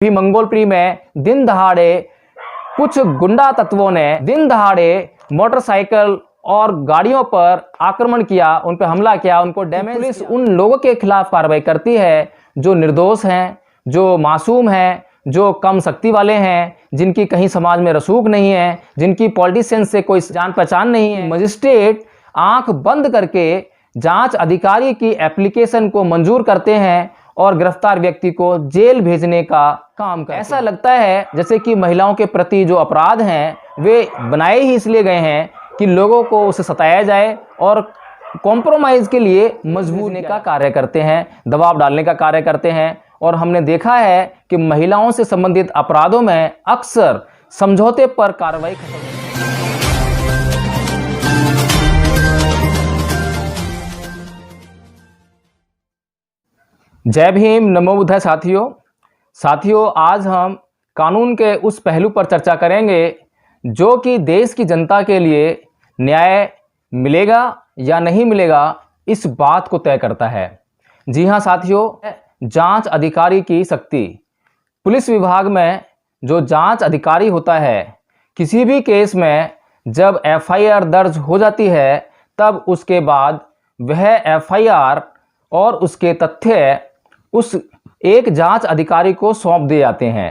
भी मंगोलपुरी में दिन दहाड़े कुछ गुंडा तत्वों ने दिन दहाड़े मोटरसाइकिल और गाड़ियों पर आक्रमण किया, उन पर हमला किया, उनको डैमेज। पुलिस उन लोगों के खिलाफ कार्रवाई करती है जो निर्दोष हैं, जो मासूम हैं, जो कम शक्ति वाले हैं, जिनकी कहीं समाज में रसूख नहीं है, जिनकी पॉलिटिशियंस से कोई जान पहचान नहीं है। मजिस्ट्रेट आंख बंद करके जांच अधिकारी की एप्लीकेशन को मंजूर करते हैं और गिरफ्तार व्यक्ति को जेल भेजने का काम करते हैं। ऐसा लगता है जैसे कि महिलाओं के प्रति जो अपराध हैं वे बनाए ही इसलिए गए हैं कि लोगों को उसे सताया जाए और कॉम्प्रोमाइज के लिए मजबूर होने का कार्य करते हैं, दबाव डालने का कार्य करते हैं। और हमने देखा है कि महिलाओं से संबंधित अपराधों में अक्सर समझौते पर कार्रवाई जय भीम, नमो बुद्धाय। साथियों, आज हम कानून के उस पहलू पर चर्चा करेंगे जो कि देश की जनता के लिए न्याय मिलेगा या नहीं मिलेगा, इस बात को तय करता है। जी हाँ साथियों, जांच अधिकारी की शक्ति। पुलिस विभाग में जो जांच अधिकारी होता है, किसी भी केस में जब एफआईआर दर्ज हो जाती है तब उसके बाद वह एफआईआर और उसके तथ्य उस एक जांच अधिकारी को सौंप दिए जाते हैं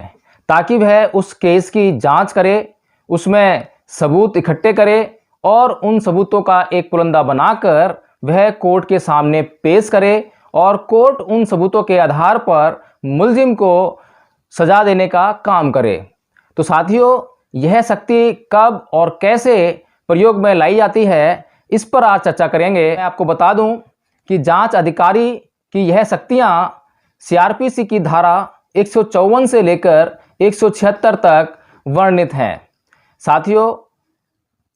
ताकि वह उस केस की जांच करे, उसमें सबूत इकट्ठे करे और उन सबूतों का एक पुलंदा बनाकर वह कोर्ट के सामने पेश करे और कोर्ट उन सबूतों के आधार पर मुलजिम को सजा देने का काम करे। तो साथियों, यह शक्ति कब और कैसे प्रयोग में लाई जाती है, इस पर आज चर्चा करेंगे। मैं आपको बता दूं कि जांच अधिकारी की यह शक्तियां सीआरपीसी की धारा 154 से लेकर 176 तक वर्णित हैं। साथियों,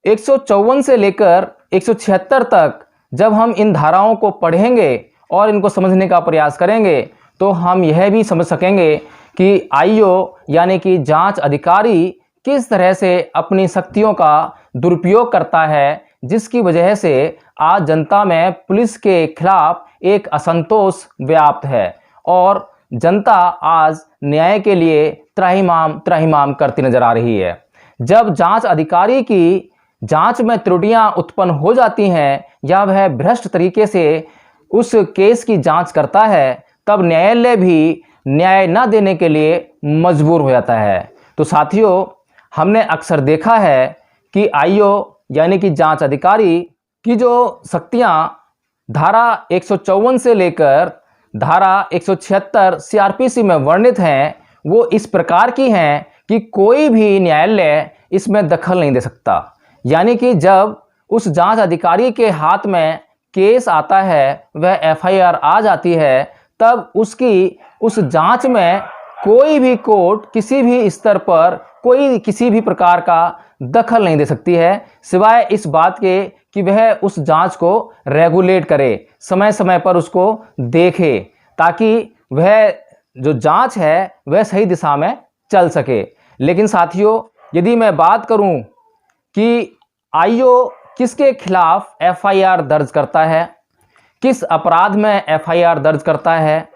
154 से लेकर 176 तक जब हम इन धाराओं को पढ़ेंगे और इनको समझने का प्रयास करेंगे तो हम यह भी समझ सकेंगे कि आईओ यानी कि जांच अधिकारी किस तरह से अपनी शक्तियों का दुरुपयोग करता है, जिसकी वजह से आज जनता में पुलिस के खिलाफ एक असंतोष व्याप्त है और जनता आज न्याय के लिए त्राहिमाम करती नजर आ रही है। जब जांच अधिकारी की जांच में त्रुटियां उत्पन्न हो जाती हैं या वह भ्रष्ट तरीके से उस केस की जांच करता है, तब न्यायालय भी न्याय न देने के लिए मजबूर हो जाता है। तो साथियों, हमने अक्सर देखा है कि आईओ यानी कि जांच अधिकारी की जो शक्तियां धारा 154 से लेकर धारा 176 सीआरपीसी में वर्णित हैं, वो इस प्रकार की हैं कि कोई भी न्यायालय इसमें दखल नहीं दे सकता। यानी कि जब उस जांच अधिकारी के हाथ में केस आता है, वह एफआईआर आ जाती है, तब उसकी उस जांच में कोई भी कोर्ट किसी भी स्तर पर कोई किसी भी प्रकार का दखल नहीं दे सकती है, सिवाय इस बात के कि वह उस जांच को रेगुलेट करे, समय समय पर उसको देखे, ताकि वह जो जांच है वह सही दिशा में चल सके। लेकिन साथियों, यदि मैं बात करूं कि आईओ किसके खिलाफ एफआईआर दर्ज करता है, किस अपराध में एफआईआर दर्ज करता है,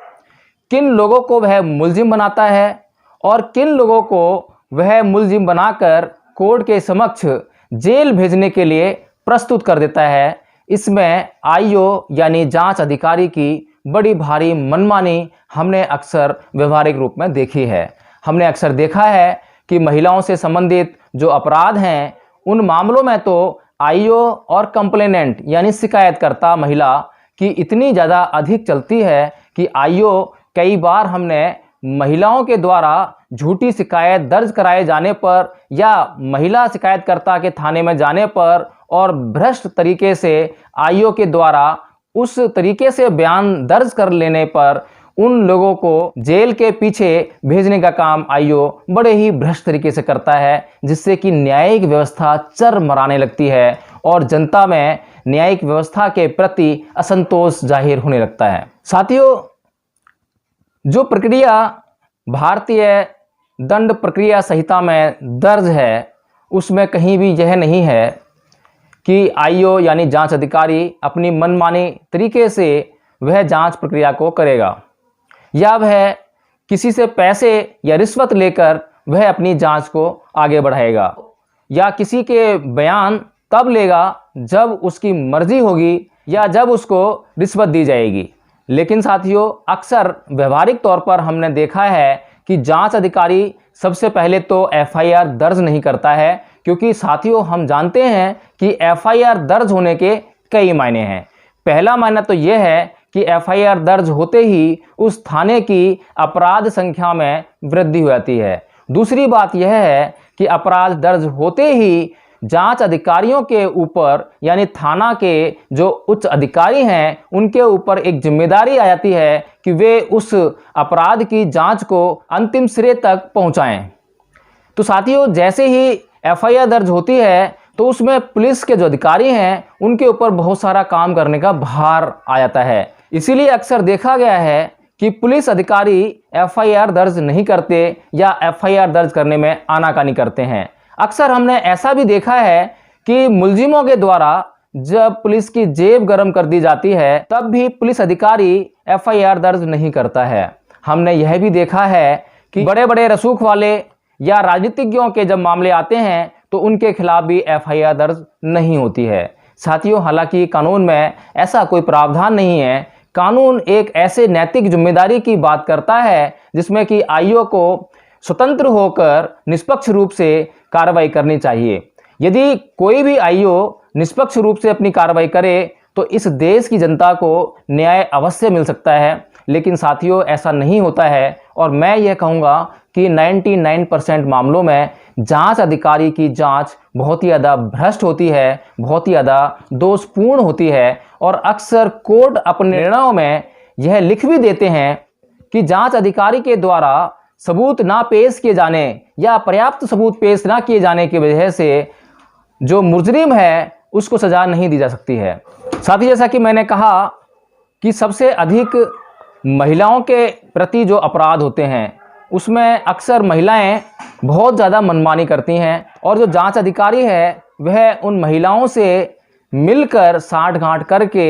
किन लोगों को वह मुलजिम बनाता है और किन लोगों को वह मुलजिम बनाकर कोर्ट के समक्ष जेल भेजने के लिए प्रस्तुत कर देता है, इसमें आईओ यानी जांच अधिकारी की बड़ी भारी मनमानी हमने अक्सर व्यवहारिक रूप में देखी है। हमने अक्सर देखा है कि महिलाओं से संबंधित जो अपराध हैं, उन मामलों में तो आईओ और कंप्लेनेंट यानी शिकायतकर्ता महिला की इतनी ज़्यादा अधिक चलती है कि आईओ कई बार हमने महिलाओं के द्वारा झूठी शिकायत दर्ज कराए जाने पर या महिला शिकायतकर्ता के थाने में जाने पर और भ्रष्ट तरीके से आईओ के द्वारा उस तरीके से बयान दर्ज कर लेने पर उन लोगों को जेल के पीछे भेजने का काम आईओ बड़े ही भ्रष्ट तरीके से करता है, जिससे कि न्यायिक व्यवस्था चरमराने लगती है और जनता में न्यायिक व्यवस्था के प्रति असंतोष जाहिर होने लगता है। साथियों, जो प्रक्रिया भारतीय दंड प्रक्रिया संहिता में दर्ज है, उसमें कहीं भी यह नहीं है कि आईओ यानी जांच अधिकारी अपनी मनमानी तरीके से वह जांच प्रक्रिया को करेगा या वह किसी से पैसे या रिश्वत लेकर वह अपनी जांच को आगे बढ़ाएगा, या किसी के बयान तब लेगा जब उसकी मर्जी होगी या जब उसको रिश्वत दी जाएगी। लेकिन साथियों, अक्सर व्यवहारिक तौर पर हमने देखा है कि जांच अधिकारी सबसे पहले तो एफआईआर दर्ज नहीं करता है, क्योंकि साथियों हम जानते हैं कि एफआईआर दर्ज होने के कई मायने हैं। पहला मायना तो यह है कि एफआईआर दर्ज होते ही उस थाने की अपराध संख्या में वृद्धि हो जाती है। दूसरी बात यह है कि अपराध दर्ज होते ही जांच अधिकारियों के ऊपर, यानी थाना के जो उच्च अधिकारी हैं, उनके ऊपर एक जिम्मेदारी आ जाती है कि वे उस अपराध की जांच को अंतिम सिरे तक पहुंचाएं। तो साथियों, जैसे ही एफआईआर दर्ज होती है तो उसमें पुलिस के जो अधिकारी हैं उनके ऊपर बहुत सारा काम करने का भार आ जाता है। इसीलिए अक्सर देखा गया है कि पुलिस अधिकारी एफआईआर दर्ज नहीं करते या एफआईआर दर्ज करने में आनाकानी करते हैं। अक्सर हमने ऐसा भी देखा है कि मुलजिमों के द्वारा जब पुलिस की जेब गर्म कर दी जाती है तब भी पुलिस अधिकारी एफआईआर दर्ज नहीं करता है। हमने यह भी देखा है कि बड़े बड़े रसूख वाले या राजनीतिज्ञों के जब मामले आते हैं तो उनके खिलाफ भी एफआईआर दर्ज नहीं होती है। साथियों, हालांकि कानून में ऐसा कोई प्रावधान नहीं है। कानून एक ऐसे नैतिक जिम्मेदारी की बात करता है जिसमें कि आईओ को स्वतंत्र होकर निष्पक्ष रूप से कार्रवाई करनी चाहिए। यदि कोई भी आईओ निष्पक्ष रूप से अपनी कार्रवाई करे तो इस देश की जनता को न्याय अवश्य मिल सकता है। लेकिन साथियों, ऐसा नहीं होता है और मैं यह कहूँगा कि 99% मामलों में जांच अधिकारी की जांच बहुत ही ज़्यादा भ्रष्ट होती है, बहुत ही ज़्यादा दोषपूर्ण होती है। और अक्सर कोर्ट अपने निर्णयों में यह लिख भी देते हैं कि जांच अधिकारी के द्वारा सबूत ना पेश किए जाने या पर्याप्त सबूत पेश ना किए जाने की वजह से जो मुजरिम है उसको सज़ा नहीं दी जा सकती है। साथ ही जैसा कि मैंने कहा कि सबसे अधिक महिलाओं के प्रति जो अपराध होते हैं उसमें अक्सर महिलाएं बहुत ज़्यादा मनमानी करती हैं और जो जांच अधिकारी है वह उन महिलाओं से मिलकर साठगांठ करके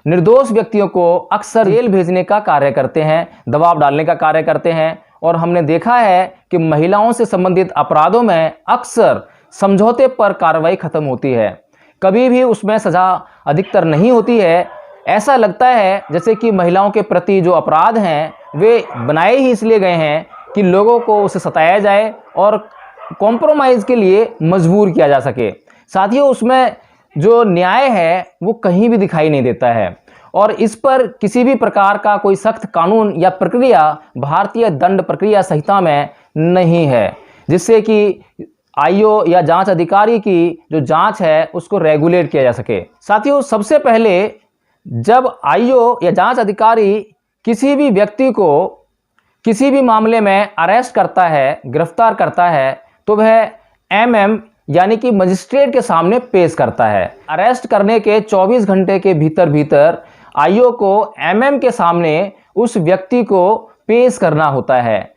निर्दोष व्यक्तियों को अक्सर जेल भेजने का कार्य करते हैं, दबाव डालने का कार्य करते हैं। और हमने देखा है कि महिलाओं से संबंधित अपराधों में अक्सर समझौते पर कार्रवाई खत्म होती है, कभी भी उसमें सज़ा अधिकतर नहीं होती है। ऐसा लगता है जैसे कि महिलाओं के प्रति जो अपराध हैं वे बनाए ही इसलिए गए हैं कि लोगों को उसे सताया जाए और कॉम्प्रोमाइज़ के लिए मजबूर किया जा सके। साथियों, उसमें जो न्याय है वो कहीं भी दिखाई नहीं देता है और इस पर किसी भी प्रकार का कोई सख्त कानून या प्रक्रिया भारतीय दंड प्रक्रिया संहिता में नहीं है, जिससे कि आईओ या जांच अधिकारी की जो जांच है उसको रेगुलेट किया जा सके। साथियों, सबसे पहले जब आईओ या जांच अधिकारी किसी भी व्यक्ति को किसी भी मामले में अरेस्ट करता है, गिरफ्तार करता है, तो वह एमएम यानी कि मजिस्ट्रेट के सामने पेश करता है। अरेस्ट करने के 24 घंटे के भीतर भीतर आईओ को एमएम के सामने उस व्यक्ति को पेश करना होता है।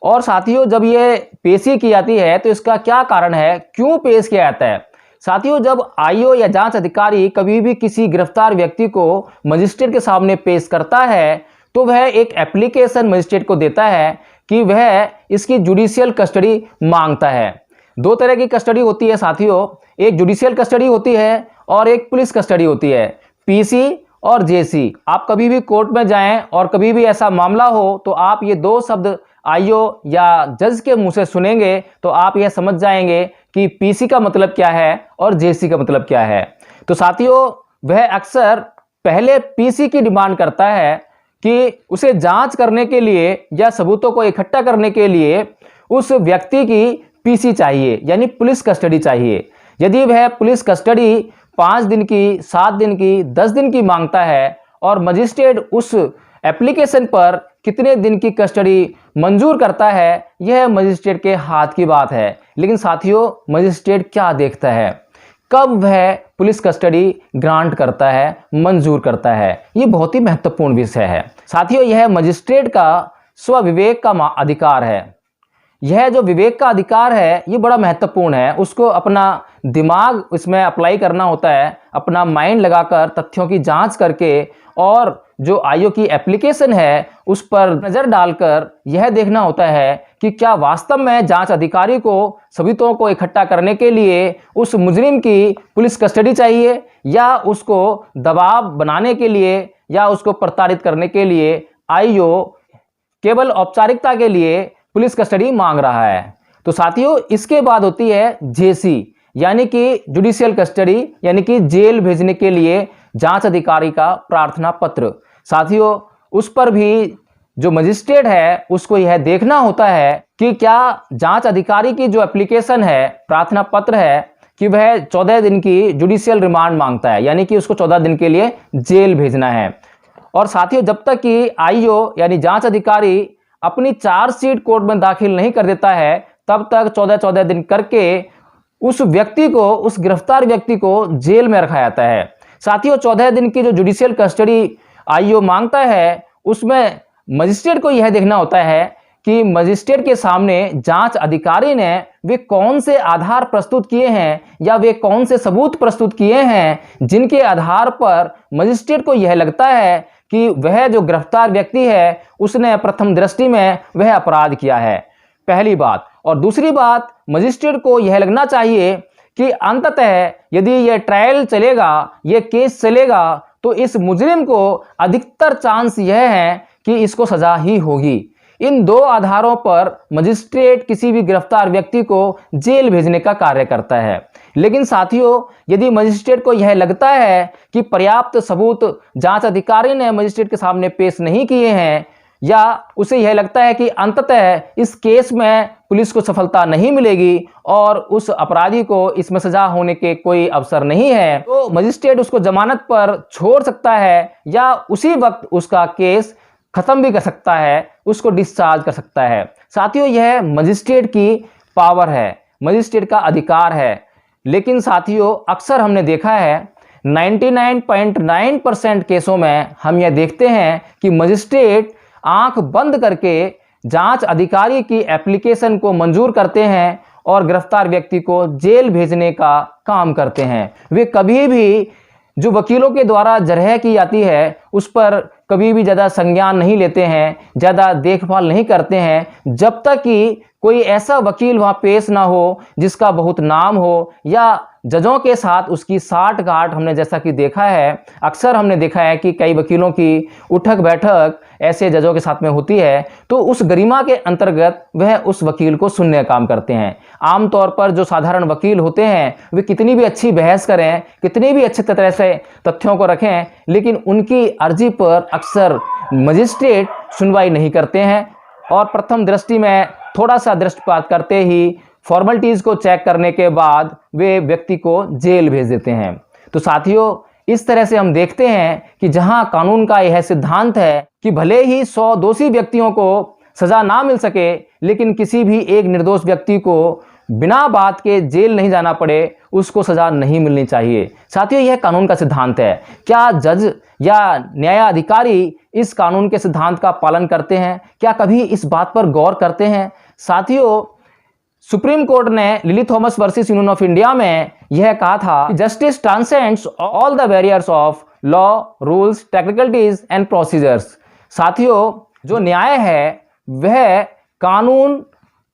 और साथियों, जब ये पेशी की जाती है तो इसका क्या कारण है, क्यों पेश किया जाता है? साथियों, जब आईओ या जांच अधिकारी कभी भी किसी गिरफ्तार व्यक्ति को मजिस्ट्रेट के सामने पेश करता है तो वह एक एप्लीकेशन मजिस्ट्रेट को देता है कि वह इसकी जुडिशियल कस्टडी मांगता है। दो तरह की कस्टडी होती है साथियों, एक जुडिशियल कस्टडी होती है और एक पुलिस कस्टडी होती है, पीसी और जेसी। आप कभी भी कोर्ट में जाएं और कभी भी ऐसा मामला हो तो आप ये दो शब्द आईओ या जज के मुंह से सुनेंगे तो आप यह समझ जाएंगे कि पीसी का मतलब क्या है और जेसी का मतलब क्या है। तो साथियों, वह अक्सर पहले पीसी की डिमांड करता है कि उसे जांच करने के लिए या सबूतों को इकट्ठा करने के लिए उस व्यक्ति की पीसी चाहिए, यानी पुलिस कस्टडी चाहिए। यदि वह पुलिस कस्टडी 5 दिन की, 7 दिन की, 10 दिन की मांगता है और मजिस्ट्रेट उस एप्लीकेशन पर कितने दिन की कस्टडी मंजूर करता है, यह मजिस्ट्रेट के हाथ की बात है। लेकिन साथियों, मजिस्ट्रेट क्या देखता है, कब वह पुलिस कस्टडी ग्रांट करता है, मंजूर करता है, ये बहुत ही महत्वपूर्ण विषय है। साथियों, यह मजिस्ट्रेट का स्वविवेक का अधिकार है। यह जो विवेक का अधिकार है ये बड़ा महत्वपूर्ण है। उसको अपना दिमाग इसमें अप्लाई करना होता है, अपना माइंड लगाकर तथ्यों की जांच करके, और जो आईओ की एप्लीकेशन है उस पर नज़र डालकर यह देखना होता है कि क्या वास्तव में जांच अधिकारी को सबूतों को इकट्ठा करने के लिए उस मुजरिम की पुलिस कस्टडी चाहिए, या उसको दबाव बनाने के लिए या उसको प्रताड़ित करने के लिए आईओ केवल औपचारिकता के लिए पुलिस कस्टडी मांग रहा है। तो साथियों, इसके बाद होती है जेसी, यानी कि जुडिशियल कस्टडी, यानी कि जेल भेजने के लिए जांच अधिकारी का प्रार्थना पत्र। साथियों, उस पर भी जो मजिस्ट्रेट है उसको यह देखना होता है कि क्या जांच अधिकारी की जो एप्लीकेशन है, प्रार्थना पत्र है, कि वह 14 दिन की जुडिशियल रिमांड मांगता है, यानी कि उसको 14 दिन के लिए जेल भेजना है। और साथियों, जब तक कि आईओ यानी जांच अधिकारी अपनी चार्जशीट कोर्ट में दाखिल नहीं कर देता है, तब तक 14-14 दिन करके उस व्यक्ति को, उस गिरफ्तार व्यक्ति को जेल में रखा जाता है। साथियों, 14 दिन की जो जुडिशियल कस्टडी आईओ मांगता है उसमें मजिस्ट्रेट को यह देखना होता है कि मजिस्ट्रेट के सामने जांच अधिकारी ने वे कौन से आधार प्रस्तुत किए हैं या वे कौन से सबूत प्रस्तुत किए हैं जिनके आधार पर मजिस्ट्रेट को यह लगता है कि वह जो गिरफ्तार व्यक्ति है उसने प्रथम दृष्टि में वह अपराध किया है, पहली बात। और दूसरी बात, मजिस्ट्रेट को यह लगना चाहिए कि अंततः यदि यह ट्रायल चलेगा, यह केस चलेगा, तो इस मुजरिम को अधिकतर चांस यह है कि इसको सजा ही होगी। इन दो आधारों पर मजिस्ट्रेट किसी भी गिरफ्तार व्यक्ति को जेल भेजने का कार्य करता है। लेकिन साथियों, यदि मजिस्ट्रेट को यह लगता है कि पर्याप्त सबूत जांच अधिकारी ने मजिस्ट्रेट के सामने पेश नहीं किए हैं, या उसे यह लगता है कि अंततः इस केस में पुलिस को सफलता नहीं मिलेगी और उस अपराधी को इसमें सजा होने के कोई अवसर नहीं है, तो मजिस्ट्रेट उसको जमानत पर छोड़ सकता है या उसी वक्त उसका केस खत्म भी कर सकता है, उसको डिस्चार्ज कर सकता है। साथियों, यह मजिस्ट्रेट की पावर है, मजिस्ट्रेट का अधिकार है। लेकिन साथियों, अक्सर हमने देखा है 99.9% केसों में हम यह देखते हैं कि मजिस्ट्रेट आंख बंद करके जांच अधिकारी की एप्लीकेशन को मंजूर करते हैं और गिरफ्तार व्यक्ति को जेल भेजने का काम करते हैं। वे कभी भी जो वकीलों के द्वारा जरह की जाती है उस पर कभी भी ज़्यादा संज्ञान नहीं लेते हैं, ज़्यादा देखभाल नहीं करते हैं, जब तक कि कोई ऐसा वकील वहाँ पेश ना हो जिसका बहुत नाम हो, या जजों के साथ उसकी साठ गांठ हमने जैसा कि देखा है, अक्सर हमने देखा है कि कई वकीलों की उठक बैठक ऐसे जजों के साथ में होती है, तो उस गरिमा के अंतर्गत वह उस वकील को सुनने का काम करते हैं। आमतौर पर जो साधारण वकील होते हैं वे कितनी भी अच्छी बहस करें, कितनी भी अच्छे तरह से तथ्यों को रखें, लेकिन उनकी अर्जी पर अक्सर मजिस्ट्रेट सुनवाई नहीं करते हैं और प्रथम दृष्टि में थोड़ा सा दृष्टिपात करते ही फॉर्मेलिटीज़ को चेक करने के बाद वे व्यक्ति को जेल भेज देते हैं। तो साथियों, इस तरह से हम देखते हैं कि जहां कानून का यह सिद्धांत है कि भले ही 100 दोषी व्यक्तियों को सजा ना मिल सके, लेकिन किसी भी एक निर्दोष व्यक्ति को बिना बात के जेल नहीं जाना पड़े, उसको सजा नहीं मिलनी चाहिए। साथियों, यह कानून का सिद्धांत है। क्या जज या न्यायाधिकारी इस कानून के सिद्धांत का पालन करते हैं? क्या कभी इस बात पर गौर करते हैं? साथियों, सुप्रीम कोर्ट ने lily Thomas versus union of India में यह कहा था कि justice transcends all the barriers of law, rules, technicalities and procedures. साथियों, जो न्याय है वह कानून,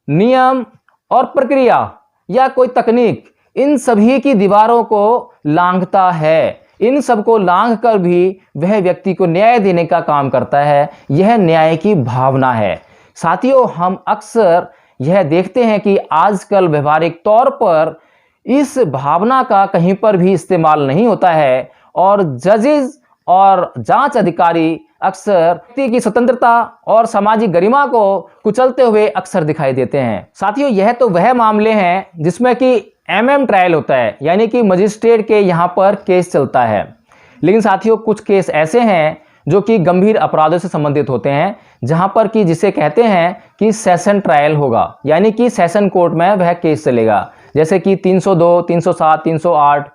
नियम और प्रक्रिया या कोई तकनीक, इन सभी की दीवारों को लांघता है। इन सबको लांघ कर भी वह व्यक्ति को न्याय देने का काम करता है। यह न्याय की भावना है। साथियों, हम अक्सर यह देखते हैं कि आजकल व्यवहारिक तौर पर इस भावना का कहीं पर भी इस्तेमाल नहीं होता है और जजेस और जांच अधिकारी अक्सर व्यक्ति की स्वतंत्रता और सामाजिक गरिमा को कुचलते हुए अक्सर दिखाई देते हैं। साथियों, यह तो वह मामले हैं जिसमें कि एमएम ट्रायल होता है, यानी कि मजिस्ट्रेट के यहाँ पर केस चलता है। लेकिन साथियों, कुछ केस ऐसे हैं जो कि गंभीर अपराधों से संबंधित होते हैं, जहां पर कि जिसे कहते हैं कि सेशन ट्रायल होगा, यानी कि सेशन कोर्ट में वह केस चलेगा, जैसे कि 302, 307, 308,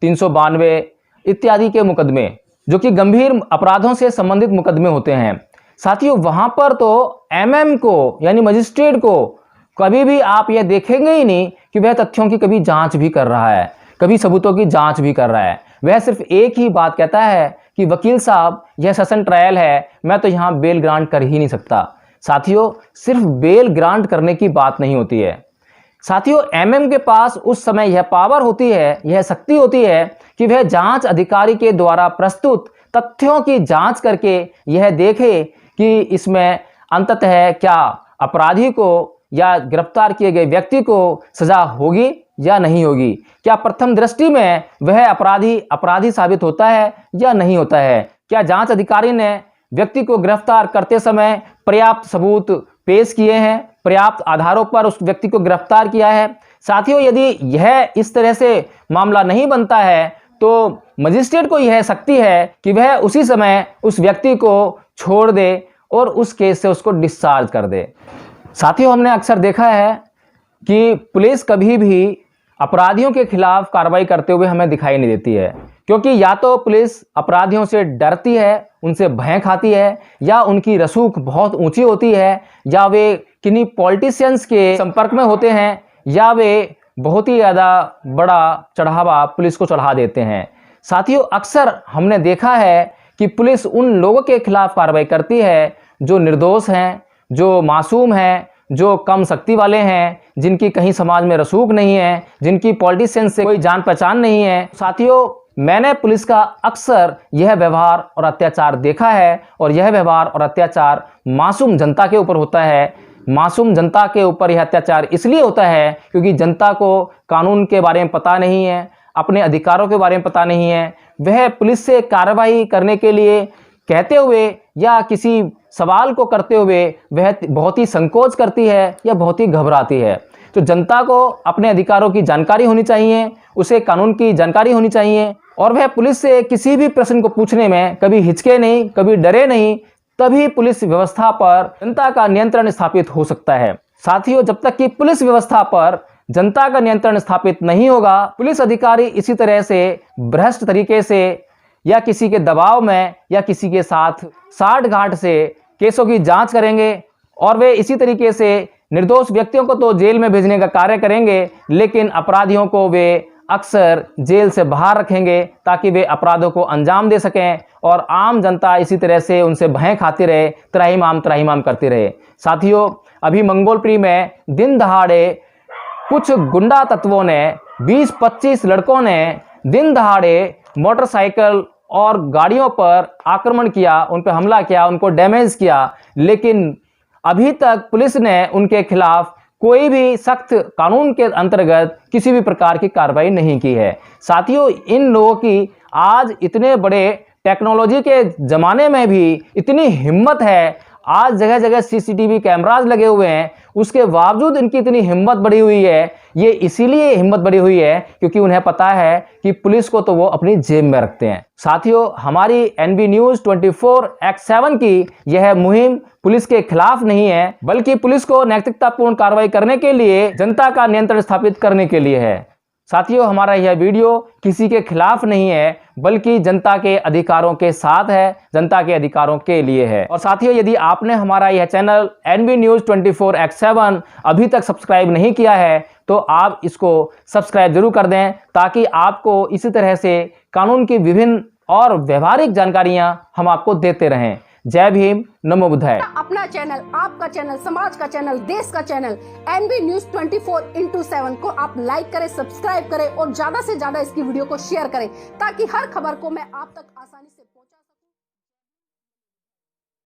392 इत्यादि के मुकदमे, जो कि गंभीर अपराधों से संबंधित मुकदमे होते हैं। साथियों, वहां पर तो एमएम को यानी मजिस्ट्रेट को कभी भी आप यह देखेंगे ही नहीं कि वह तथ्यों की कभी जांच भी कर रहा है, कभी सबूतों की जांच भी कर रहा है। वह सिर्फ एक ही बात कहता है कि वकील साहब यह सेशन ट्रायल है, मैं तो यहाँ बेल ग्रांट कर ही नहीं सकता। साथियों, सिर्फ बेल ग्रांट करने की बात नहीं होती है। साथियों, एमएम के पास उस समय यह पावर होती है, यह शक्ति होती है कि वह जांच अधिकारी के द्वारा प्रस्तुत तथ्यों की जांच करके यह देखे कि इसमें अंततः क्या अपराधी को या गिरफ्तार किए गए व्यक्ति को सजा होगी या नहीं होगी। क्या प्रथम दृष्टि में वह अपराधी साबित होता है या नहीं होता है। क्या जांच अधिकारी ने व्यक्ति को गिरफ्तार करते समय पर्याप्त सबूत पेश किए हैं, पर्याप्त आधारों पर उस व्यक्ति को गिरफ्तार किया है। साथियों, यदि यह इस तरह से मामला नहीं बनता है तो मजिस्ट्रेट को यह शक्ति है कि वह उसी समय उस व्यक्ति को छोड़ दे और उस केस से उसको डिस्चार्ज कर दे। साथियों, हमने अक्सर देखा है कि पुलिस कभी भी अपराधियों के खिलाफ कार्रवाई करते हुए हमें दिखाई नहीं देती है, क्योंकि या तो पुलिस अपराधियों से डरती है, उनसे भय खाती है, या उनकी रसूख बहुत ऊंची होती है, या वे किन्हीं पॉलिटिशियंस के संपर्क में होते हैं, या वे बहुत ही ज़्यादा बड़ा चढ़ावा पुलिस को चढ़ा देते हैं। साथियों, अक्सर हमने देखा है कि पुलिस उन लोगों के खिलाफ कार्रवाई करती है जो निर्दोष हैं, जो मासूम हैं, जो कम शक्ति वाले हैं, जिनकी कहीं समाज में रसूख नहीं है, जिनकी पॉलिटिशियन से कोई जान पहचान नहीं है। साथियों, मैंने पुलिस का अक्सर यह व्यवहार और अत्याचार देखा है, और यह व्यवहार और अत्याचार मासूम जनता के ऊपर होता है। मासूम जनता के ऊपर यह अत्याचार इसलिए होता है क्योंकि जनता को कानून के बारे में पता नहीं है, अपने अधिकारों के बारे में पता नहीं है। वह पुलिस से कार्रवाई करने के लिए कहते हुए या किसी सवाल को करते हुए वह बहुत ही संकोच करती है या बहुत ही घबराती है। तो जनता को अपने अधिकारों की जानकारी होनी चाहिए, उसे कानून की जानकारी होनी चाहिए, और वह पुलिस से किसी भी प्रश्न को पूछने में कभी हिचके नहीं, कभी डरे नहीं। तभी पुलिस व्यवस्था पर जनता का नियंत्रण स्थापित हो सकता है। साथियों, जब तक कि पुलिस व्यवस्था पर जनता का नियंत्रण स्थापित नहीं होगा, पुलिस अधिकारी इसी तरह से भ्रष्ट तरीके से या किसी के दबाव में या किसी के साथ साठ-गांठ से केसों की जांच करेंगे, और वे इसी तरीके से निर्दोष व्यक्तियों को तो जेल में भेजने का कार्य करेंगे, लेकिन अपराधियों को वे अक्सर जेल से बाहर रखेंगे ताकि वे अपराधों को अंजाम दे सकें, और आम जनता इसी तरह से उनसे भय खाती रहे, त्राहिमाम करती रहे। साथियों, अभी मंगोलपुरी में दिन दहाड़े कुछ गुंडा तत्वों ने 20-25 लड़कों ने दिन दहाड़े मोटरसाइकिल और गाड़ियों पर आक्रमण किया, उन पर हमला किया, उनको डैमेज किया, लेकिन अभी तक पुलिस ने उनके खिलाफ कोई भी सख्त कानून के अंतर्गत किसी भी प्रकार की कार्रवाई नहीं की है। साथियों, इन लोगों की आज इतने बड़े टेक्नोलॉजी के ज़माने में भी इतनी हिम्मत है, आज जगह जगह सीसीटीवी कैमराज लगे हुए हैं, उसके बावजूद इनकी इतनी हिम्मत बढ़ी हुई है। ये इसीलिए हिम्मत बढ़ी हुई है क्योंकि उन्हें पता है कि पुलिस को तो वो अपनी जेब में रखते हैं। साथियों, हमारी एनबी न्यूज़ 24x7 की यह मुहिम पुलिस के खिलाफ नहीं है, बल्कि पुलिस को नैतिकतापूर्ण कार्रवाई करने के लिए, जनता का नियंत्रण स्थापित करने के लिए है। साथियों, हमारा यह वीडियो किसी के खिलाफ नहीं है, बल्कि जनता के अधिकारों के साथ है, जनता के अधिकारों के लिए है। और साथियों, यदि आपने हमारा यह चैनल एनबी न्यूज़ 24x7 अभी तक सब्सक्राइब नहीं किया है तो आप इसको सब्सक्राइब जरूर कर दें, ताकि आपको इसी तरह से कानून की विभिन्न और व्यवहारिक जानकारियां हम आपको देते रहें। जय भीम, नमो बुद्धाय। अपना चैनल, आपका चैनल, समाज का चैनल, देश का चैनल एनबी न्यूज़ 24x7 को आप लाइक करें, सब्सक्राइब करें और ज्यादा से ज्यादा इसकी वीडियो को शेयर करें, ताकि हर खबर को मैं आप तक